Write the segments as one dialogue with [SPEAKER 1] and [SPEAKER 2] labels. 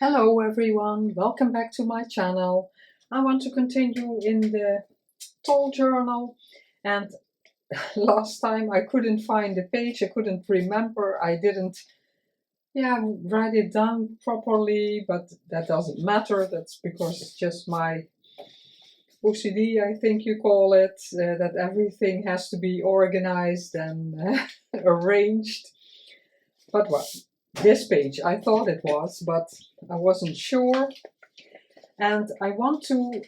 [SPEAKER 1] Hello everyone, welcome back to my channel. I want to continue in the tall journal, and last time I couldn't find the page, I couldn't remember, I didn't write it down properly, but that doesn't matter. That's because it's just my OCD, I think you call it, that everything has to be organized and arranged. But what? This page, I thought it was, but I wasn't sure. And I want to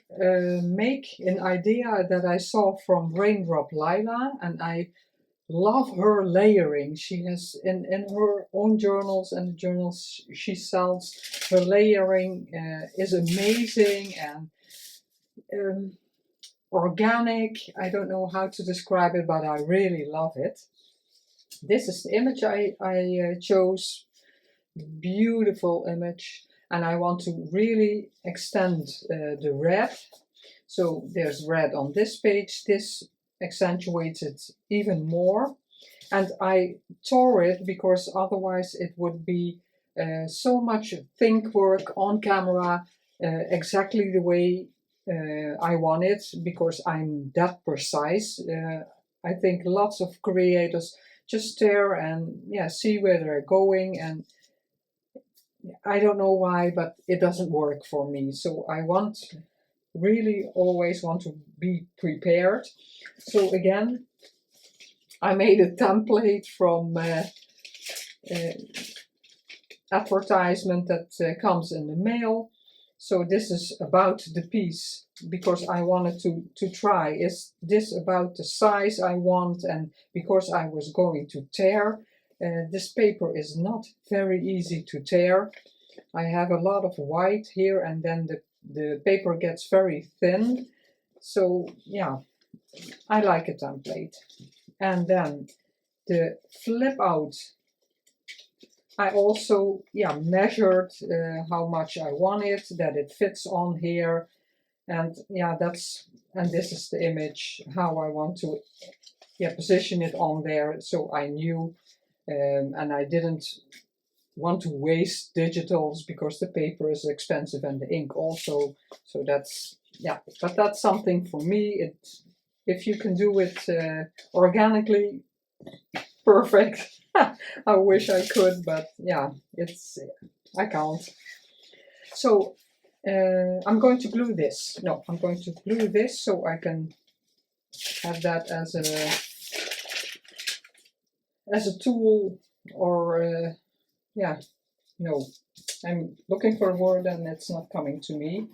[SPEAKER 1] make an idea that I saw from Raindrop Lila, and I love her layering. She has, in her own journals and the journals she sells, her layering is amazing and organic. I don't know how to describe it, but I really love it. This is the image I chose. Beautiful image, and I want to really extend the red. So there's red on this page. This accentuates it even more, and I tore it because otherwise it would be so much think work on camera, exactly the way I want it, because I'm that precise. I think lots of creators just stare and see where they're going, and I don't know why, but it doesn't work for me. So I really always want to be prepared. So again, I made a template from advertisement that comes in the mail. So this is about the piece, because I wanted to try, is this about the size I want? And because I was going to tear, this paper is not very easy to tear. I have a lot of white here, and then the paper gets very thin. So yeah, I like a template. And then the flip out, I also measured how much I wanted, that it fits on here. And this is the image, how I want to position it on there. So I knew, and I didn't want to waste digitals because the paper is expensive and the ink also. So that's but that's something for me. If you can do it organically, perfect. I wish I could, but I can't. So I'm going to glue this. No, I'm going to glue this so I can have that as a tool, or no, I'm looking for a word and it's not coming to me.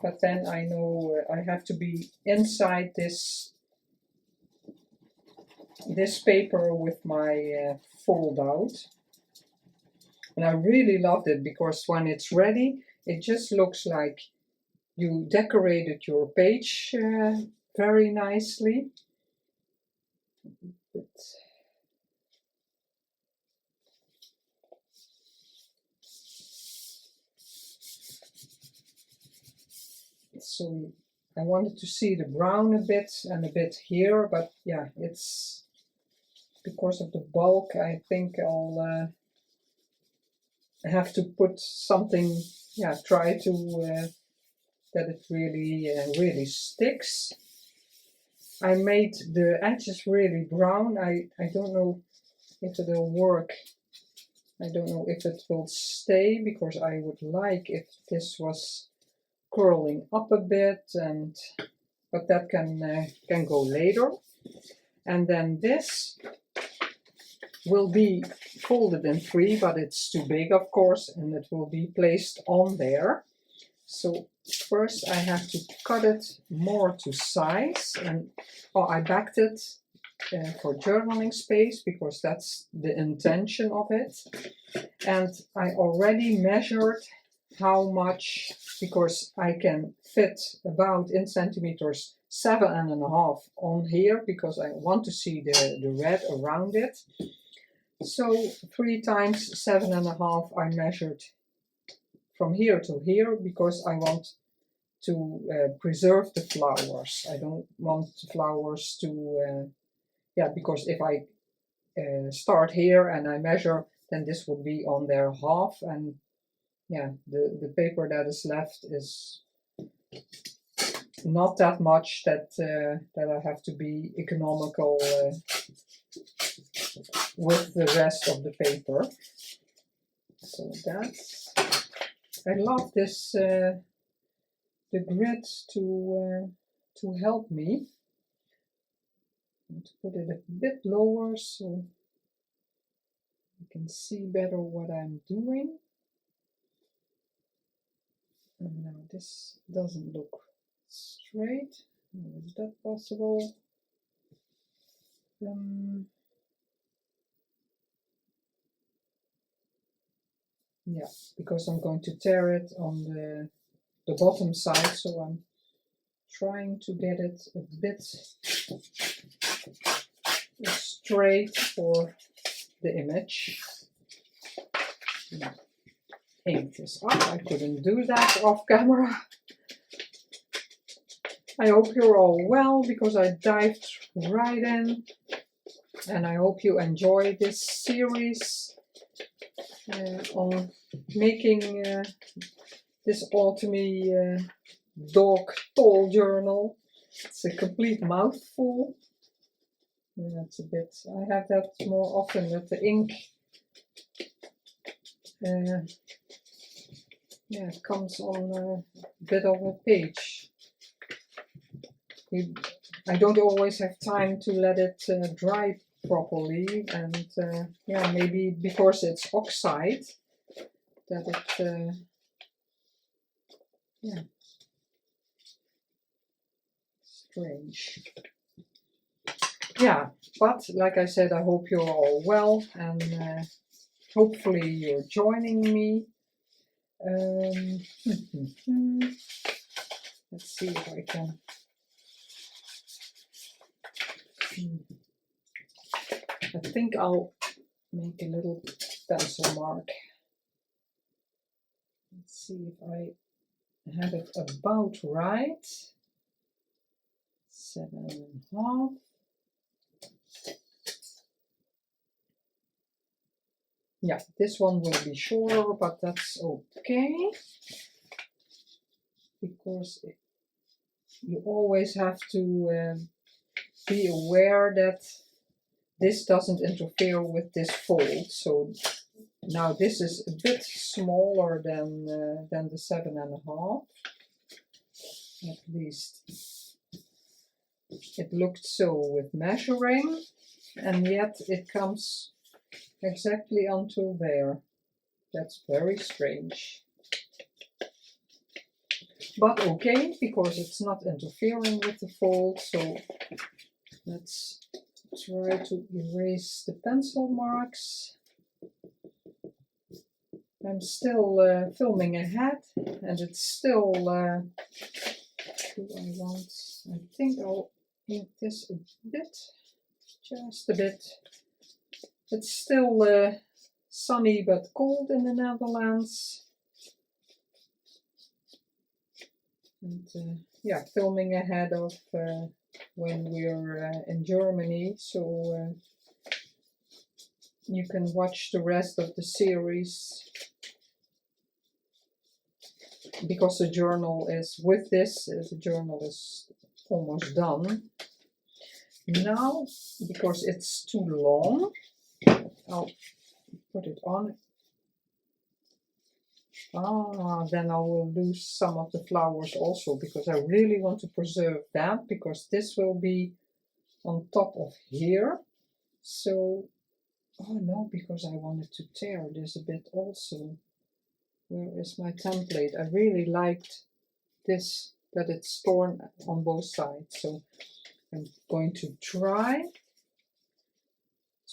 [SPEAKER 1] But then I know I have to be inside this paper with my fold out. And I really loved it because when it's ready, it just looks like you decorated your page very nicely. So I wanted to see the brown a bit and a bit here, but yeah, it's because of the bulk. I think I'll have to put something, try to that it really sticks. I made the edges really brown. I don't know if it will work. I don't know if it will stay, because I would like if this was curling up a bit, but that can go later. And then this will be folded in 3, but it's too big, of course, and it will be placed on there. So first I have to cut it more to size, and I backed it for journaling space, because that's the intention of it. And I already measured how much, because I can fit about in centimeters 7.5 on here, because I want to see the red around it. So 3 times 7.5 I measured from here to here, because I want to preserve the flowers. I don't want the flowers to, because if I start here and I measure, then this would be on their half, and yeah, the paper that is left is not that much that that I have to be economical with the rest of the paper. So that's, I love this the grid to help me. To put it a bit lower so you can see better what I'm doing. And now this doesn't look straight. Is that possible? Yeah, because I'm going to tear it on the bottom side, so I'm trying to get it a bit straight for the image. Ink this up. I couldn't do that off camera. I hope you're all well because I dived right in, and I hope you enjoy this series on making this autumny dog toll journal. It's a complete mouthful. Yeah, it's a bit, I have that more often, that the ink yeah, it comes on a bit of a page. I don't always have time to let it dry properly, and yeah, maybe because it's oxide that it yeah, strange. Yeah, but like I said, I hope you're all well, and hopefully you're joining me. Let's see if I can. I think I'll make a little pencil mark. Let's see if I have it about right. 7.5. Yeah, this one will be shorter, but that's okay, because you always have to be aware that this doesn't interfere with this fold. So now this is a bit smaller than the 7.5. At least it looked so with measuring, and yet it comes exactly until there. That's very strange. But okay, because it's not interfering with the fold, so let's try to erase the pencil marks. I'm still filming ahead, and it's still, do I want, I think I'll ink this a bit, just a bit. It's still sunny but cold in the Netherlands. And yeah, filming ahead of when we're in Germany, so you can watch the rest of the series, because the journal is, with this, the journal is almost done. Now, because it's too long, I'll put it on. Then I will lose some of the flowers also, because I really want to preserve that, because this will be on top of here. So, oh no, because I wanted to tear this a bit also. Where is my template? I really liked this, that it's torn on both sides. So I'm going to try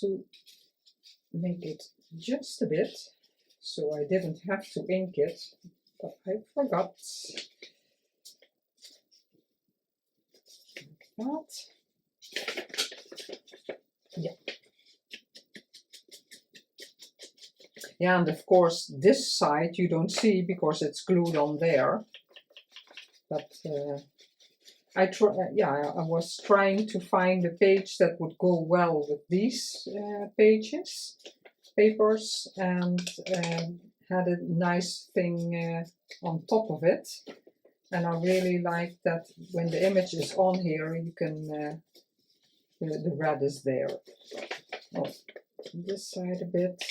[SPEAKER 1] to make it just a bit, so I didn't have to ink it, but I forgot. Like that. Yeah. Yeah, and of course this side you don't see because it's glued on there. But I was trying to find a page that would go well with these papers, and had a nice thing on top of it. And I really like that when the image is on here, you can, the red is there. Oh, this side a bit.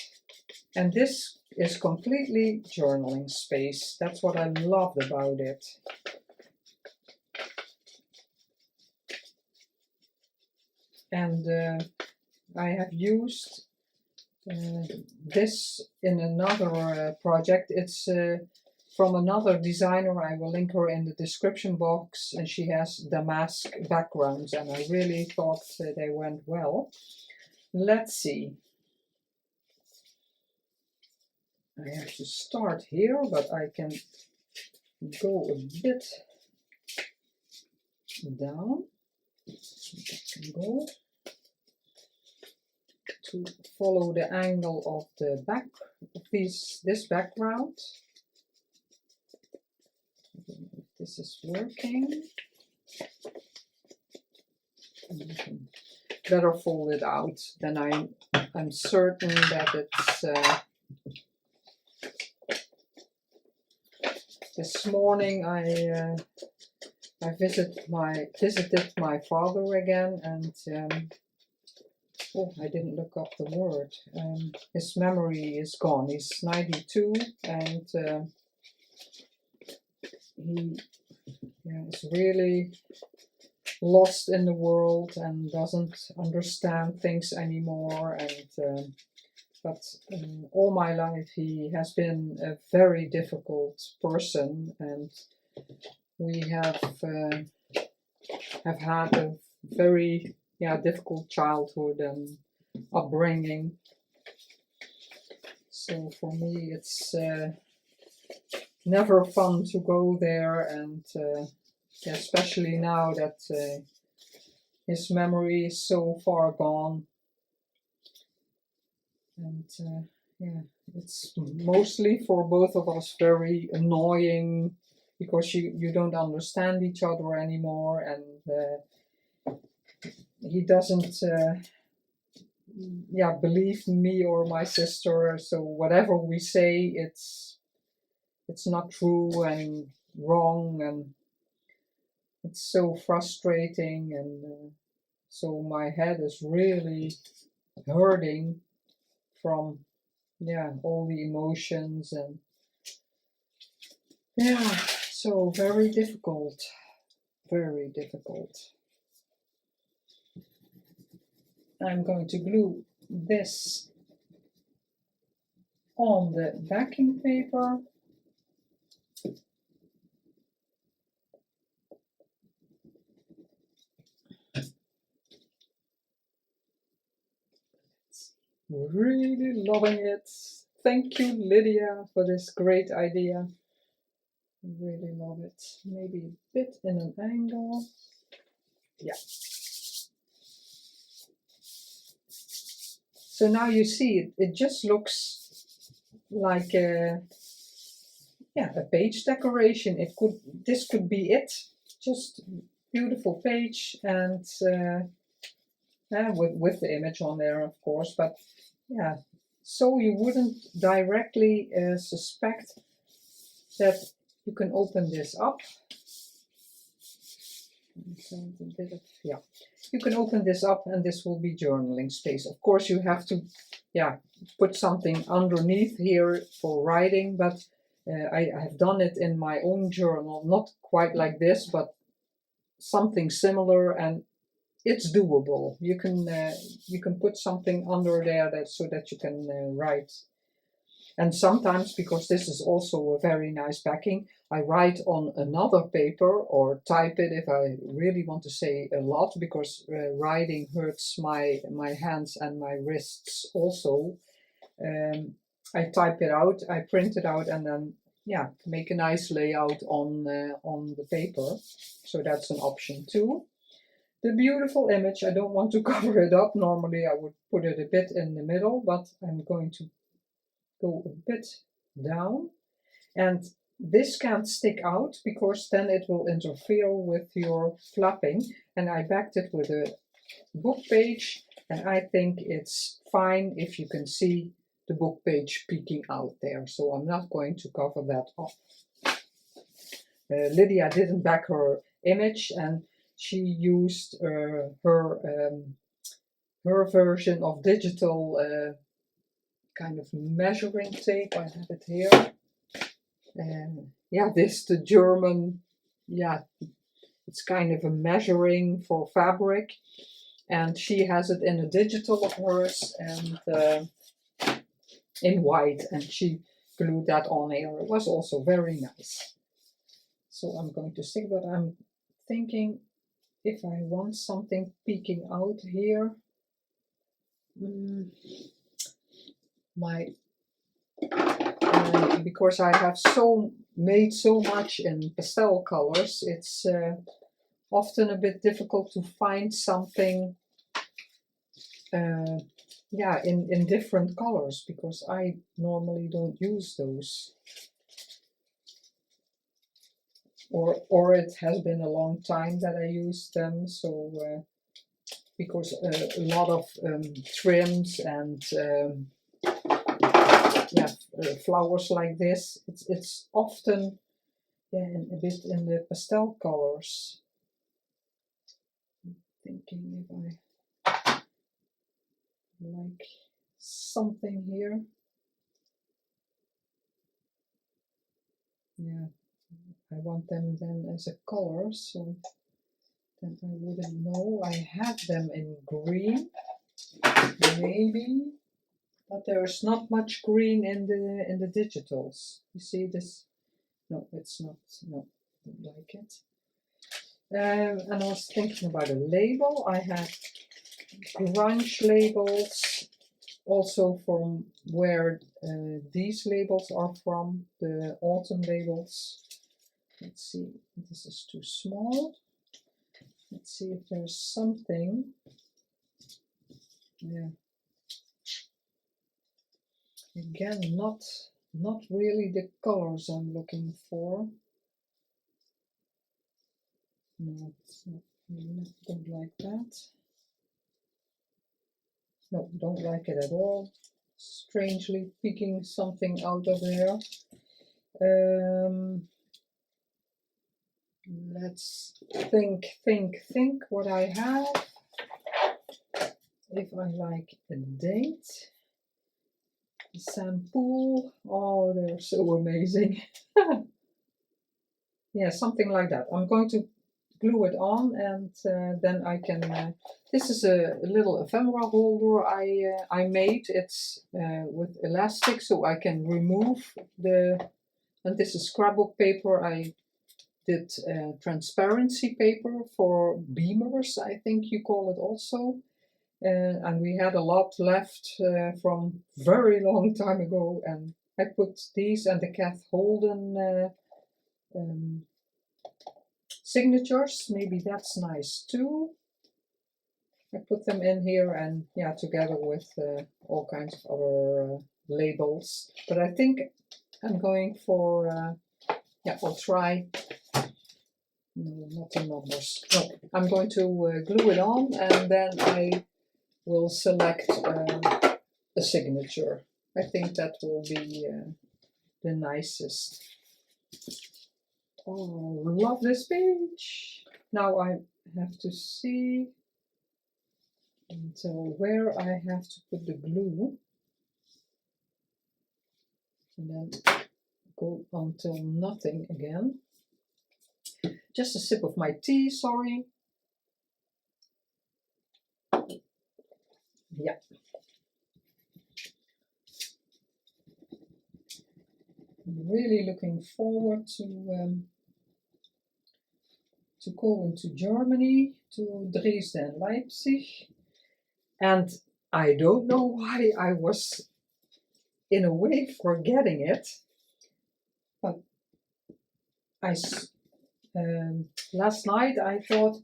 [SPEAKER 1] And this is completely journaling space. That's what I loved about it. And I have used this in another project. It's from another designer. I will link her in the description box, and she has damask backgrounds, and I really thought they went well. Let's see. I have to start here, but I can go a bit down. I can go to follow the angle of the back of this background. I don't know if this is working. And I can better fold it out. Then I'm certain that it's. This morning I visited my father again, and oh, I didn't look up the word. His memory is gone. He's 92, and he is really lost in the world and doesn't understand things anymore. And but all my life he has been a very difficult person, and we have had a very difficult childhood and upbringing. So for me it's never fun to go there, and especially now that his memory is so far gone. And it's mostly for both of us very annoying, because you don't understand each other anymore, and he doesn't believe me or my sister, so whatever we say, it's not true and wrong, and it's so frustrating, and so my head is really hurting from all the emotions, and so very difficult, very difficult. I'm going to glue this on the backing paper. Really loving it. Thank you, Lydia, for this great idea. I really love it. Maybe a bit in an angle. Yeah. So now you see it just looks like a page decoration. This could be it. Just beautiful page, and with the image on there, of course, but so you wouldn't directly suspect that you can open this up. You can open this up, and this will be journaling space. Of course you have to put something underneath here for writing, but I have done it in my own journal, not quite like this, but something similar, and it's doable. You can put something under there so that you can write. And sometimes, because this is also a very nice backing, I write on another paper or type it if I really want to say a lot, because writing hurts my hands and my wrists also. I type it out, I print it out, and then make a nice layout on the paper. So that's an option too. The beautiful image, I don't want to cover it up. Normally I would put it a bit in the middle, but I'm going to go a bit down. And this can't stick out, because then it will interfere with your flapping. And I backed it with a book page, and I think it's fine if you can see the book page peeking out there, so I'm not going to cover that up. Lydia didn't back her image, and she used her version of digital kind of measuring tape. I have it here. Yeah, this the German, yeah, it's kind of a measuring for fabric, and she has it in a digital of hers and in white, and she glued that on here. It was also very nice. So I'm going to stick, but I'm thinking if I want something peeking out here, because I have made so much in pastel colors, it's often a bit difficult to find something yeah, in different colors, because I normally don't use those, or it has been a long time that I used them. So because a lot of trims and yeah, flowers like this, it's often, yeah, a bit in the pastel colors. I'm thinking if I like something here. Yeah, I want them then as a color, so then I wouldn't know. I had them in green, maybe, but there's not much green in the digitals. You see this? No, it's not. No, don't like it. And I was thinking about a label. I had grunge labels, also from where these labels are from, the autumn labels. Let's see, this is too small. Let's see if there's something. Yeah. Again, not really the colors I'm looking for. No, it's not. Don't like that. No, don't like it at all. Strangely picking something out of there. Let's think what I have. If I like a date, shampoo, oh, they're so amazing. Yeah, something like that. I'm going to glue it on, and then I can, this is a little ephemera holder I made. It's with elastic, so I can remove and this is scrapbook paper. I did transparency paper for beamers, I think you call it also. And we had a lot left from very long time ago, and I put these and the Cathe Holden signatures. Maybe that's nice too. I put them in here, and yeah, together with all kinds of other labels. But I think I'm going for yeah, I'll try. No, not the numbers. No, I'm going to glue it on, and then I will select a signature. I think that will be the nicest. Oh, love this page. Now I have to see until where I have to put the glue, and then go until nothing again. Just a sip of my tea, sorry. Yeah. I'm really looking forward to go into Germany, to Dresden, Leipzig. And I don't know why I was in a way forgetting it, but last night I thought,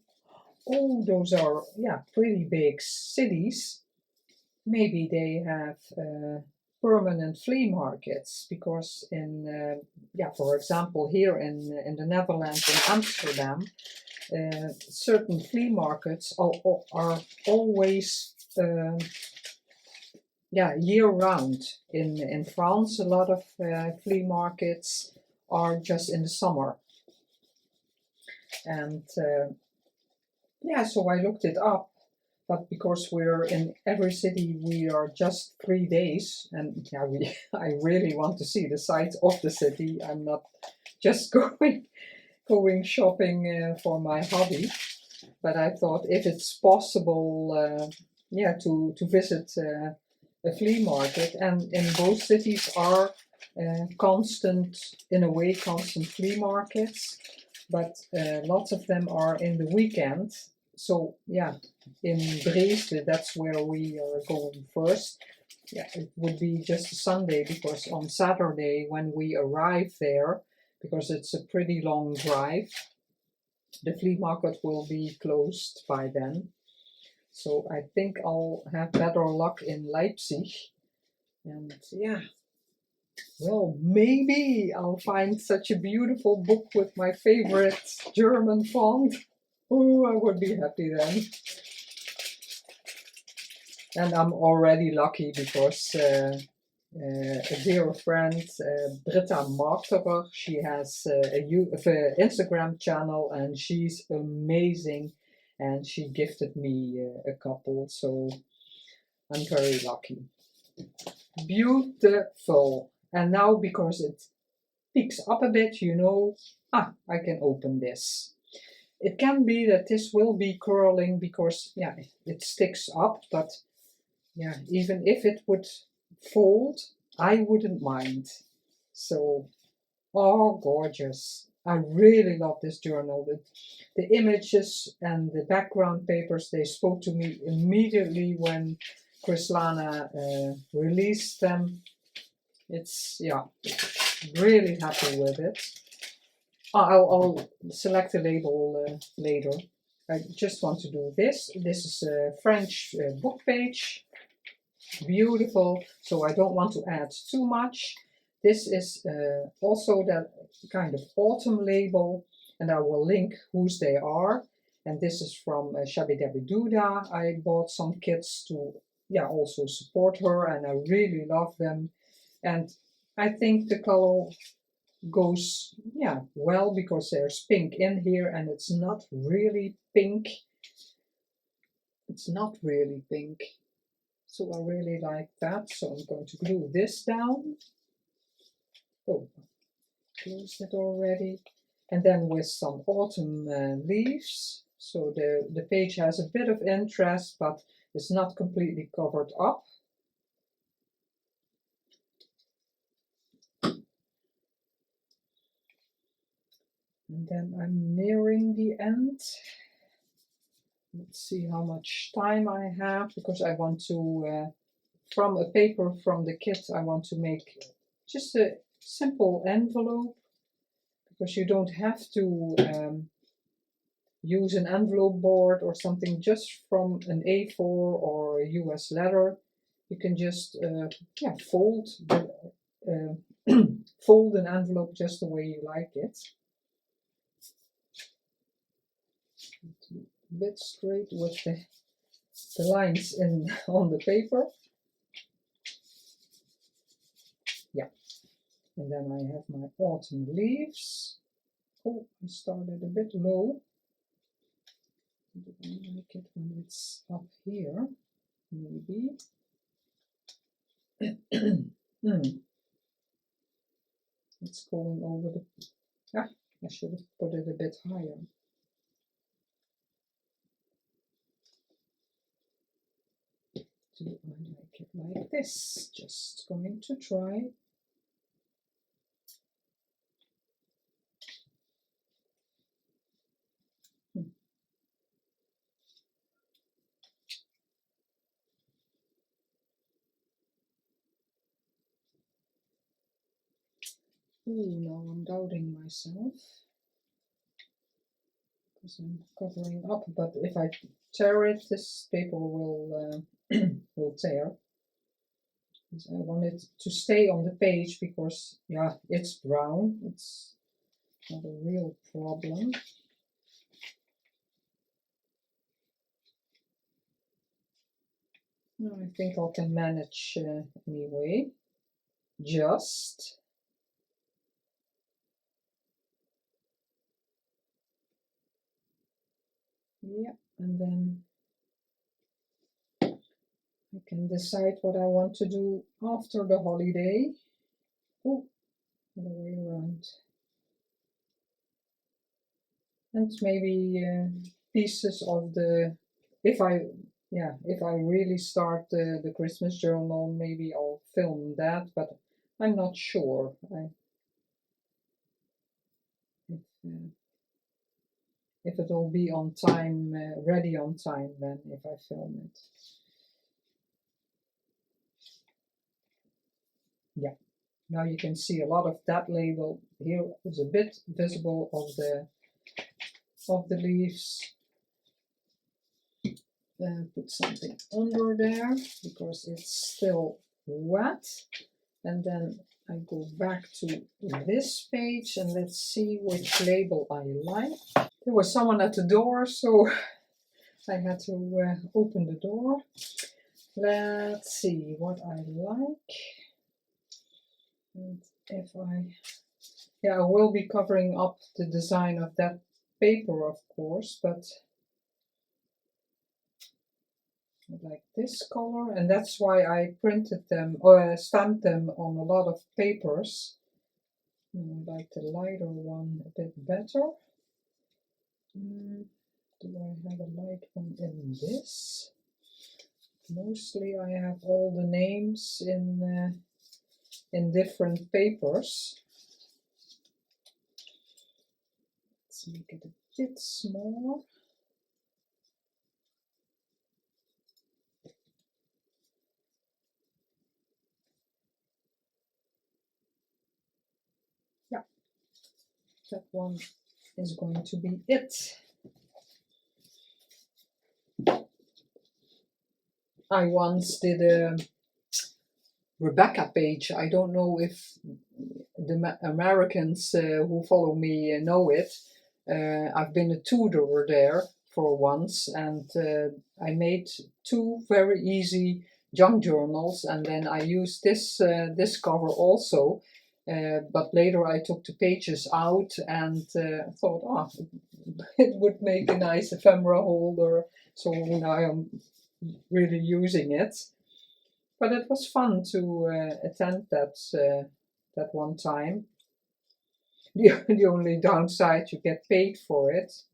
[SPEAKER 1] oh, those are, yeah, pretty big cities. Maybe they have permanent flea markets, because in, yeah, for example, here in the Netherlands, in Amsterdam, certain flea markets are always yeah, year round. In France, a lot of flea markets are just in the summer. And yeah, so I looked it up, but because we're in every city, we are just 3 days, and yeah, I really want to see the sights of the city. I'm not just going shopping for my hobby, but I thought if it's possible, yeah, to visit a flea market, and in both cities are constant, in a way, constant flea markets, but lots of them are in the weekend. So yeah, in Dresden, that's where we are going first. Yeah, it would be just a Sunday, because on Saturday when we arrive there, because it's a pretty long drive, the flea market will be closed by then. So I think I'll have better luck in Leipzig. And yeah, well, maybe I'll find such a beautiful book with my favorite German font. Oh, I would be happy then. And I'm already lucky because a dear friend, Britta Marterer, she has a Instagram channel, and she's amazing, and she gifted me a couple, so I'm very lucky. Beautiful. And now, because it peaks up a bit, you know, I can open this. It can be that this will be curling because, yeah, it sticks up, but yeah, even if it would fold, I wouldn't mind. So, oh, gorgeous. I really love this journal. The images and the background papers, they spoke to me immediately when Krislana released them. It's, yeah, really happy with it. I'll select a label later. I just want to do this. This is a French book page. Beautiful. So I don't want to add too much. This is also that kind of autumn label, and I will link whose they are. And this is from ShabbyDabbyDoodah. I bought some kits to, yeah, also support her, and I really love them. And I think the color goes, yeah, well, because there's pink in here, and it's not really pink. It's not really pink. So I really like that. So I'm going to glue this down. Oh, closed it already. And then with some autumn leaves. So the page has a bit of interest, but it's not completely covered up. And then I'm nearing the end. Let's see how much time I have, because I want to, from a paper from the kit, I want to make just a simple envelope, because you don't have to use an envelope board or something. Just from an A4 or a US letter, you can just yeah, fold fold an envelope just the way you like it. A bit straight with the lines in on the paper. Yeah, and then I have my autumn leaves. Oh, I started a bit low. I don't like it when it's up here, maybe. It's going over the, yeah, I should have put it a bit higher. Do I like it like this? Just going to try. Ooh, now I'm doubting myself, because I'm covering up, but if I tear it, this paper will will tear. I want it to stay on the page because, yeah, it's brown. It's not a real problem. I think I can manage anyway. Just. Yeah, and then I can decide what I want to do after the holiday. Oh, the way around. And maybe pieces of the, if I really start the Christmas journal, maybe I'll film that, but I'm not sure. If it'll be on time, ready on time, then if I film it. Yeah, now you can see a lot of that label. Here is a bit visible of the leaves. Put something under there because it's still wet. And then I go back to this page and let's see which label I like. There was someone at the door, so I had to open the door. Let's see what I like. And if I will be covering up the design of that paper, of course, but I like this color, and that's why I printed them or stamped them on a lot of papers. And I like the lighter one a bit better. Do I have a light one in this? Mostly I have all the names in different papers. Let's make it a bit smaller. Yeah, that one is going to be it. I once did a Rebecca page. I don't know if the Americans who follow me know it. I've been a tutor there for once, and I made 2 very easy junk journals, and then I used this cover also. But later I took the pages out and thought, oh, it would make a nice ephemera holder. So now I'm really using it. But it was fun to attend that one time. The only downside, you get paid for it.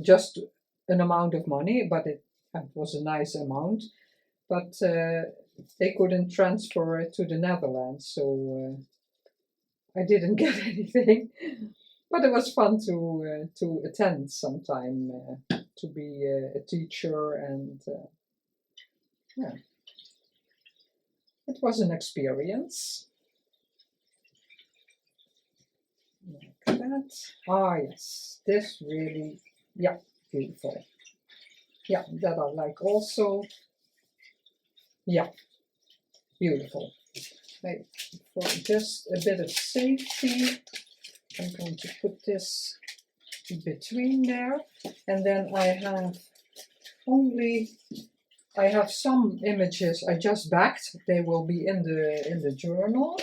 [SPEAKER 1] Just an amount of money, but it was a nice amount. But they couldn't transfer it to the Netherlands, so I didn't get anything. But it was fun to attend sometime, to be a teacher, and yeah, it was an experience. Like that. Ah, yes, this really, yeah, beautiful. Yeah, that I like also. Yeah, beautiful. Right, for just a bit of safety, I'm going to put this between there, and then I have some images I just backed. They will be in the journal,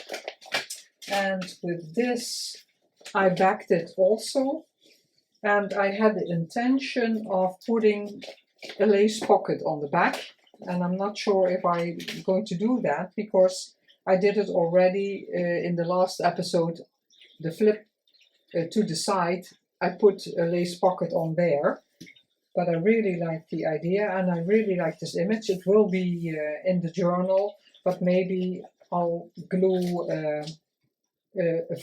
[SPEAKER 1] and with this I backed it also, and I had the intention of putting a lace pocket on the back, and I'm not sure if I'm going to do that because I did it already in the last episode. The flip to the side, I put a lace pocket on there, but I really like the idea and I really like this image. It will be in the journal, but maybe I'll glue a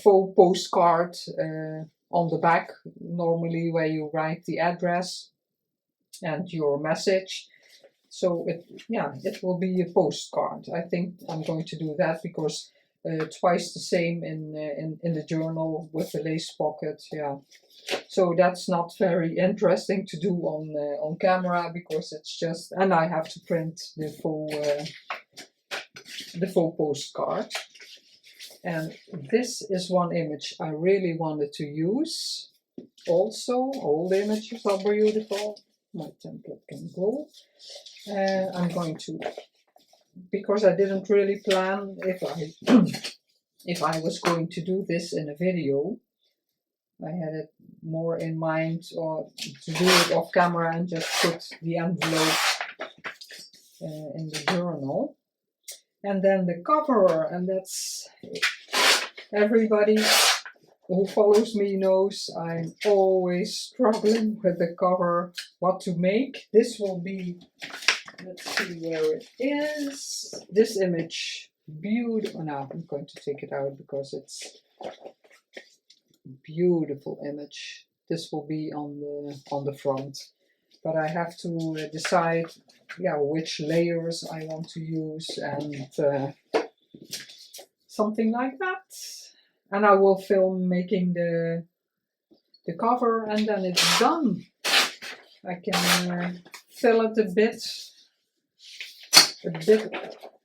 [SPEAKER 1] faux postcard on the back, normally where you write the address and your message. So it will be a postcard. I think I'm going to do that because twice the same in the journal with the lace pocket. Yeah, so that's not very interesting to do on camera because it's just, and I have to print the full postcard. And this is one image I really wanted to use. Also, all the images are beautiful. my template can go. I'm going to, because I didn't really plan if I was going to do this in a video. I had it more in mind or to do it off camera and just put the envelope in the journal. And then the cover, and that's, everybody who follows me knows I'm always struggling with the cover, what to make. This will be, let's see where it is. This image, beautiful. Now I'm going to take it out because it's a beautiful image. This will be on the front, but I have to decide, yeah, which layers I want to use and something like that. And I will film making the cover, and then it's done. I can fill it a bit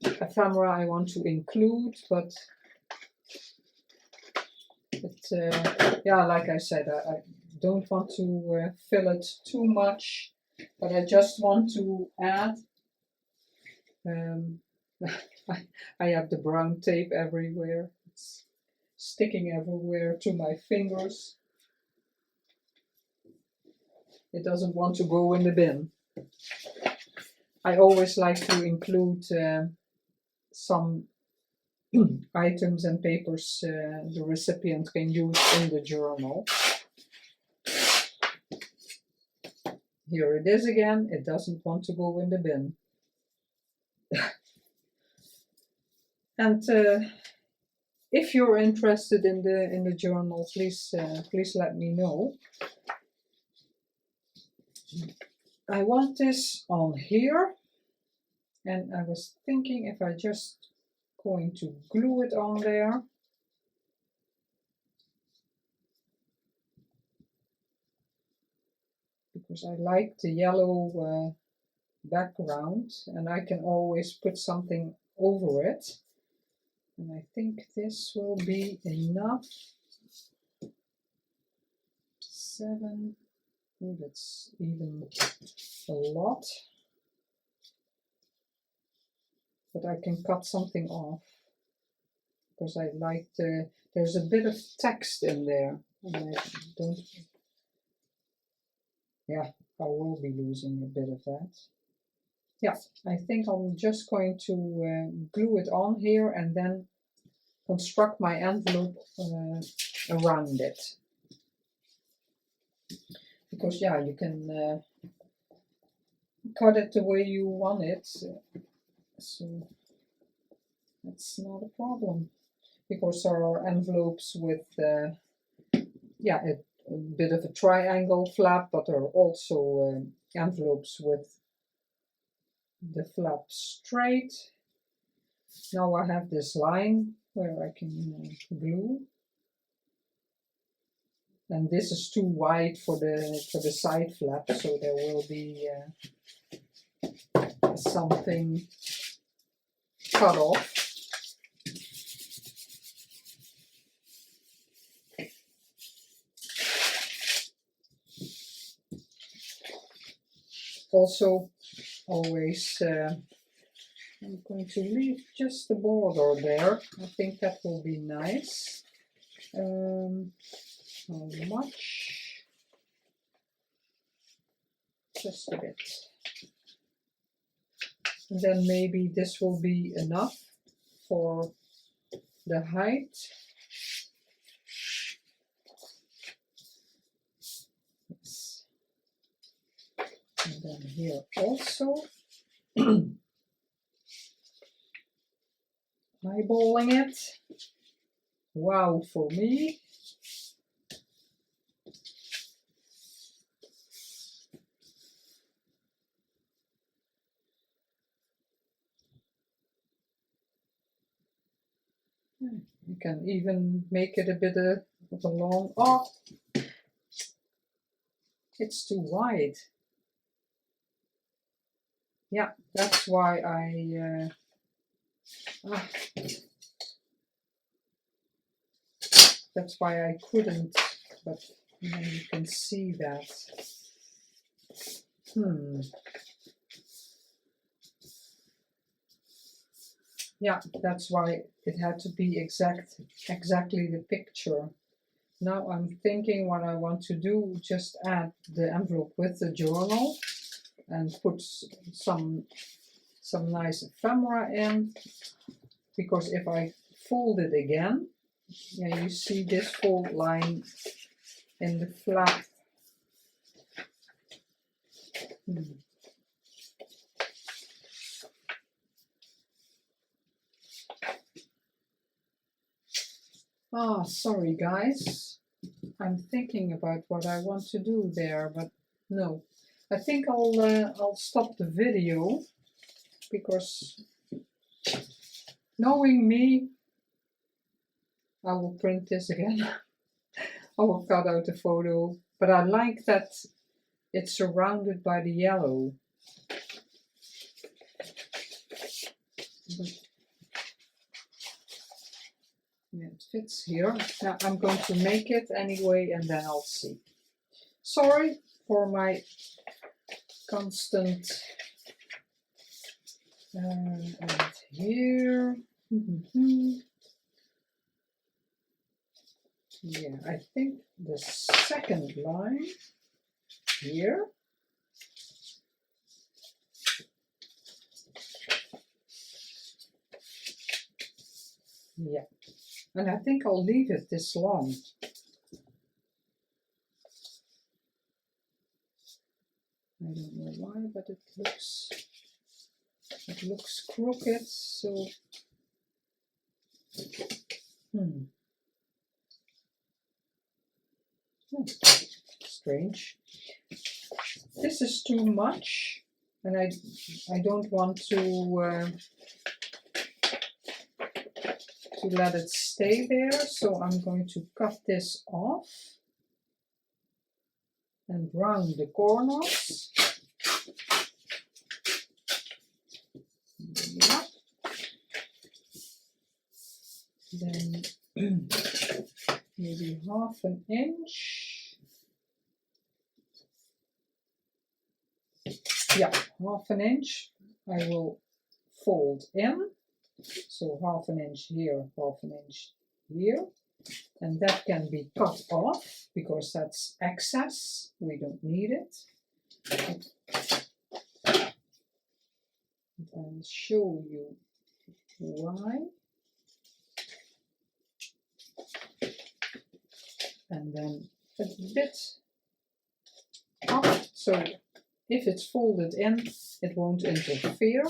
[SPEAKER 1] ephemera I want to include, but it, yeah, like I said, I don't want to fill it too much, but I just want to add. I have the brown tape everywhere. It's sticking everywhere to my fingers. It doesn't want to go in the bin. I always like to include some items and papers the recipient can use in the journal. Here it is again. It doesn't want to go in the bin. And if you're interested in the journal, please let me know. I want this on here, and I was thinking if I just going to glue it on there. Because I like the yellow background, and I can always put something over it. And I think this will be enough. 7. Oh, that's even a lot. But I can cut something off because I like there's a bit of text in there, and I don't. Yeah, I will be losing a bit of that. Yeah, I think I'm just going to glue it on here and then construct my envelope around it. Because yeah, you can cut it the way you want it, so that's not a problem. Because there are envelopes with yeah, a bit of a triangle flap, but there are also envelopes with the flap straight. Now I have this line where I can glue, and this is too wide for the side flap, so there will be something cut off. Also, always I'm going to leave just the border there. I think that will be nice. How much? Just a bit. And then maybe this will be enough for the height. Yes. And then here also. Eyeballing it. Wow, for me. You can even make it a bit of a long, oh, it's too wide. Yeah, that's why that's why I couldn't, but now you can see that. Yeah, that's why it had to be exactly the picture. Now I'm thinking what I want to do, just add the envelope with the journal and put some nice ephemera in, because if I fold it again, yeah, you see this fold line in the flap. Ah, sorry guys, I'm thinking about what I want to do there, but no, I think I'll stop the video, because knowing me, I will print this again. I will cut out the photo, but I like that it's surrounded by the yellow. But yeah, it fits here. Now I'm going to make it anyway, and then I'll see. Sorry for my constant and here. Yeah, I think the second line here. Yeah, and I think I'll leave it this long. I don't know why, but it looks crooked, so Oh, strange. This is too much, and I don't want to let it stay there, so I'm going to cut this off and round the corners. Yeah. Then maybe 1/2 inch. Yeah, 1/2 inch I will fold in. So 1/2 inch here, 1/2 inch here. And that can be cut off because that's excess. We don't need it. I'll show you why. And then a bit up, so if it's folded in, it won't interfere.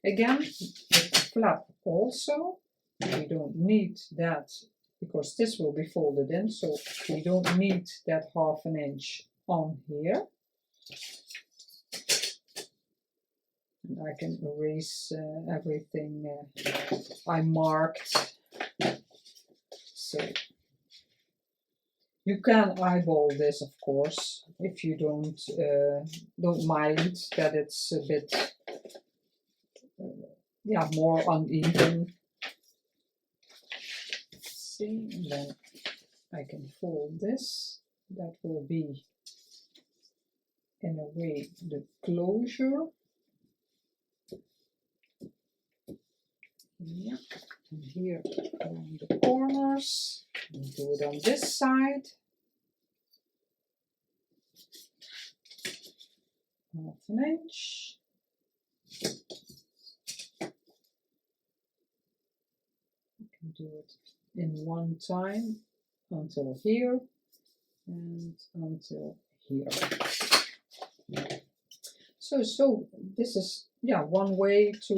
[SPEAKER 1] Again, with the flap also, we don't need that because this will be folded in, so we don't need that 1/2 inch on here. And I can erase everything I marked. So you can eyeball this, of course, if you don't mind that it's a bit yeah, more uneven. See, and then I can fold this. That will be in a way the closure. Yeah, and here around the corners, and do it on this side. 1/2 inch. You can do it in one time until here and until here. So this is, yeah, one way to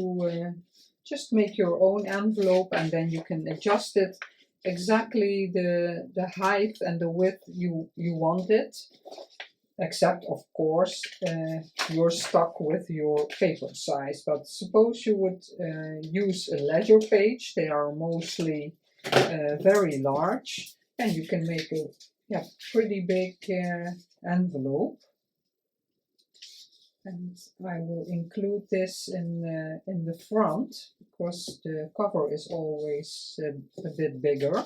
[SPEAKER 1] just make your own envelope, and then you can adjust it exactly the height and the width you want it, except of course you're stuck with your paper size. But suppose you would use a ledger page, they are mostly very large, and you can make a pretty big envelope. And I will include this in the front, because the cover is always a bit bigger.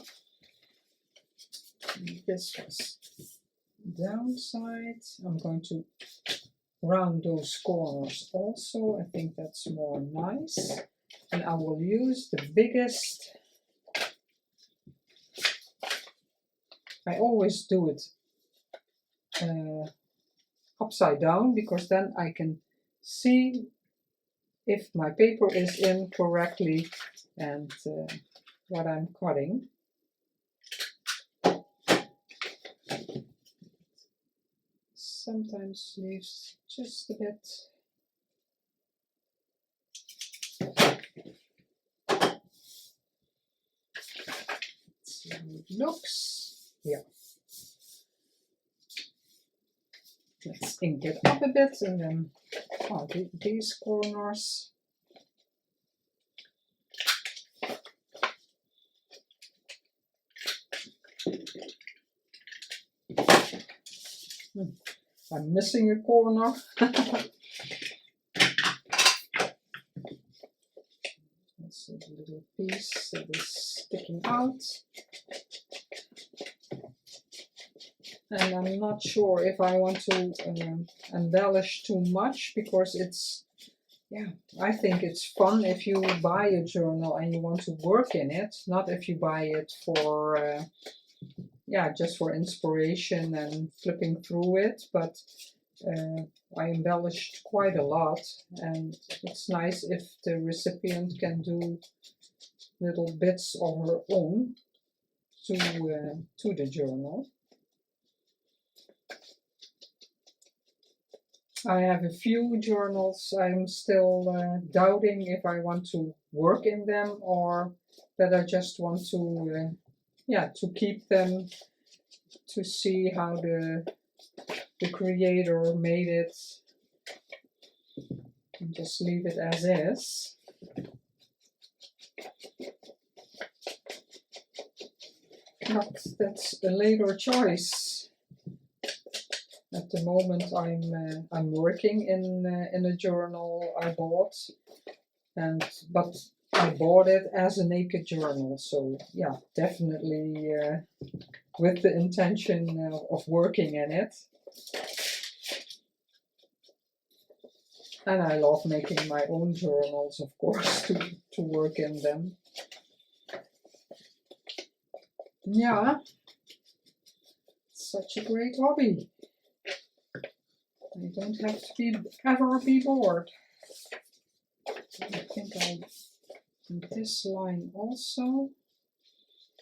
[SPEAKER 1] And this was downside. I'm going to round those corners also. I think that's more nice. And I will use the biggest. I always do it upside down, because then I can see if my paper is in correctly and what I'm cutting. Sometimes leaves just a bit. Let's see how it looks. Yeah. Let's ink it up a bit, and then these corners. I'm missing a corner. That's a little piece that is sticking out. And I'm not sure if I want to embellish too much, because it's, yeah, I think it's fun if you buy a journal and you want to work in it, not if you buy it for, yeah, just for inspiration and flipping through it. But I embellished quite a lot, and it's nice if the recipient can do little bits of her own to the journal. I have a few journals I'm still doubting if I want to work in them, or that I just want to, yeah, to keep them, to see how the creator made it, and just leave it as is. But that's a later choice. At the moment, I'm working in a journal I bought, but I bought it as a naked journal. So yeah, definitely with the intention of working in it. And I love making my own journals, of course, to work in them. Yeah, such a great hobby. I don't have to ever be bored. I think I'll do this line also,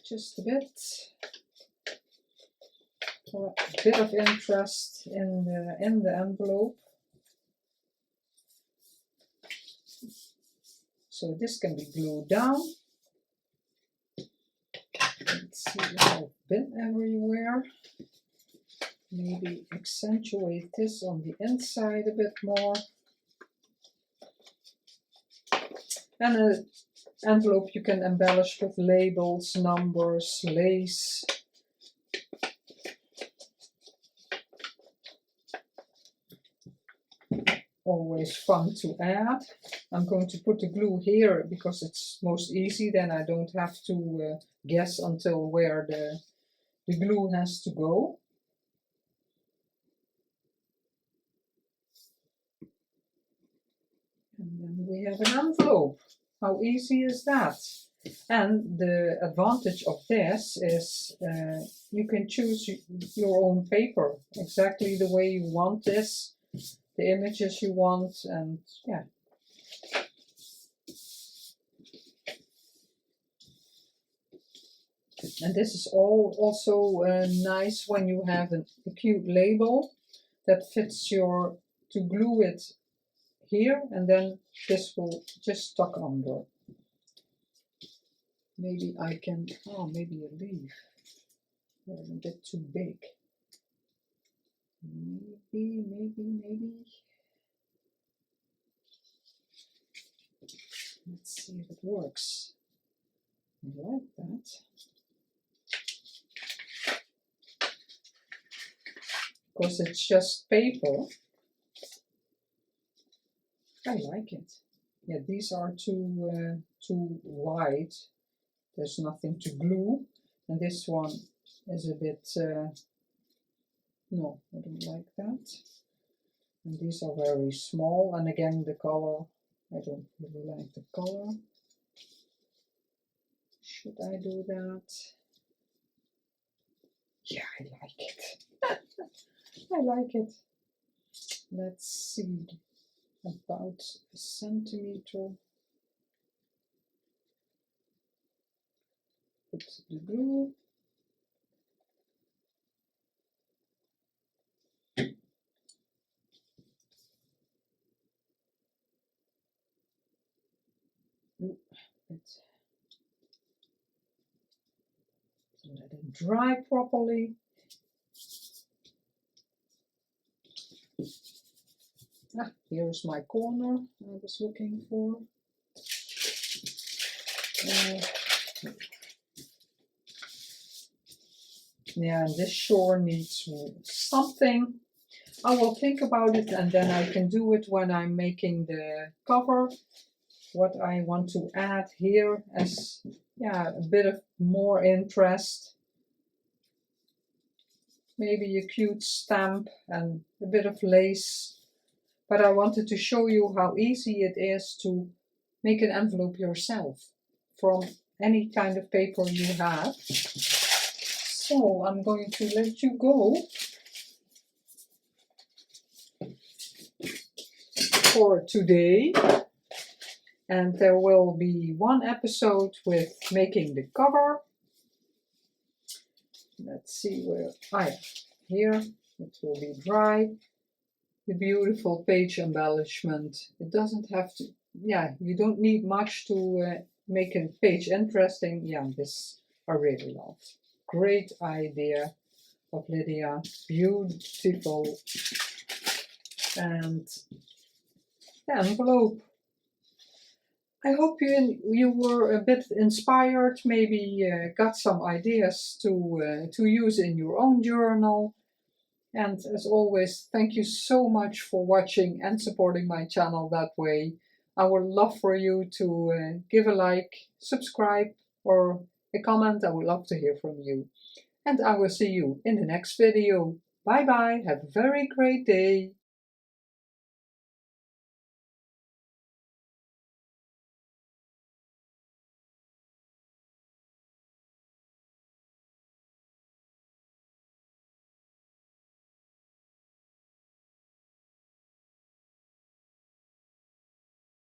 [SPEAKER 1] just a bit, for a bit of interest in the envelope. So this can be glued down. Let's see, I've been everywhere. Maybe accentuate this on the inside a bit more. And an envelope you can embellish with labels, numbers, lace. Always fun to add. I'm going to put the glue here because it's most easy, then I don't have to guess until where the glue has to go. And then we have an envelope. How easy is that? And the advantage of this is you can choose your own paper, exactly the way you want this, the images you want, and yeah. And this is also nice when you have a cute label that fits to glue it here, and then this will just tuck under. Maybe I can, maybe a leaf. They're a bit too big. Maybe. Let's see if it works. I like that. Because it's just paper. I like it. Yeah, these are too wide. There's nothing to glue. And this one is a bit, no, I don't like that. And these are very small, and again the color, I don't really like the color. Should I do that? Yeah, I like it. I like it. Let's see, about a centimeter. Put the glue. Let's let it dry properly. Ah, here's my corner I was looking for. Yeah, this shore needs something. I will think about it and then I can do it when I'm making the cover. What I want to add here as, yeah, a bit of more interest. Maybe a cute stamp and a bit of lace. But I wanted to show you how easy it is to make an envelope yourself from any kind of paper you have. So I'm going to let you go for today. And there will be one episode with making the cover. Let's see where I am. Here it will be dry. The beautiful page embellishment. It doesn't have to, yeah, you don't need much to make a page interesting. Yeah, this I really love. Great idea of Lydia. Beautiful. And the envelope. I hope you were a bit inspired, maybe got some ideas to use in your own journal. And as always, thank you so much for watching and supporting my channel that way. I would love for you to give a like, subscribe, or a comment. I would love to hear from you. And I will see you in the next video. Bye bye, have a very great day.